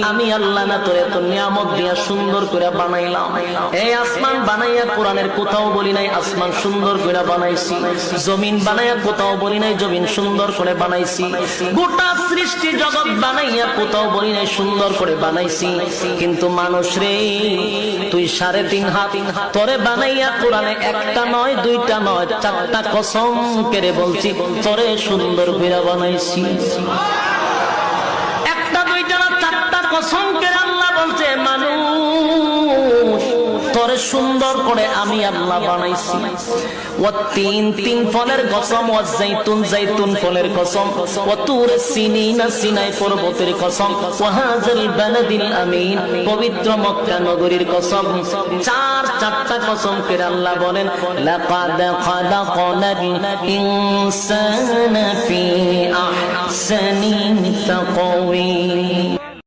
আমি আল্লাহ না তোরে এত নিয়ামত দিয়া সুন্দর করে বানাইলাম। এই আসমান বানাইয়া কোরআনের কোথাও বলি নাই আসমান সুন্দর করে বানাইছি, জমিন বানাইয়া কোথাও বলি নাই জমিন সুন্দর করে বানাইছি, গোটা সৃষ্টি জগৎ বানাইয়া কোথাও বলি নাই সুন্দর করে বানাইছি। কিন্তু মানুষ রে, তুই 3.5 হাত তোরে বানাইয়া কোরআনে একটা নয় দুইটা নয় 4টা কসম করে বলছি তোরে সুন্দর করে বানাইছি। কসম করে আল্লাহ বলছে মানুষ তোরে সুন্দর করে আমি আল্লাহ বানাইছি। ও তিন ফলের কসম, ও জাইতুন ফলের কসম, ও তুর সিনিনা সিনাই পর্বতের কসম, ও হাযাল বালাদিল আমিন পবিত্র মক্কা নগরীর কসম। 4টা কসম করে আল্লাহ বলেন লাকাদ খালাকনাল ইনসানা ফি আহসানি তাকওয়িম।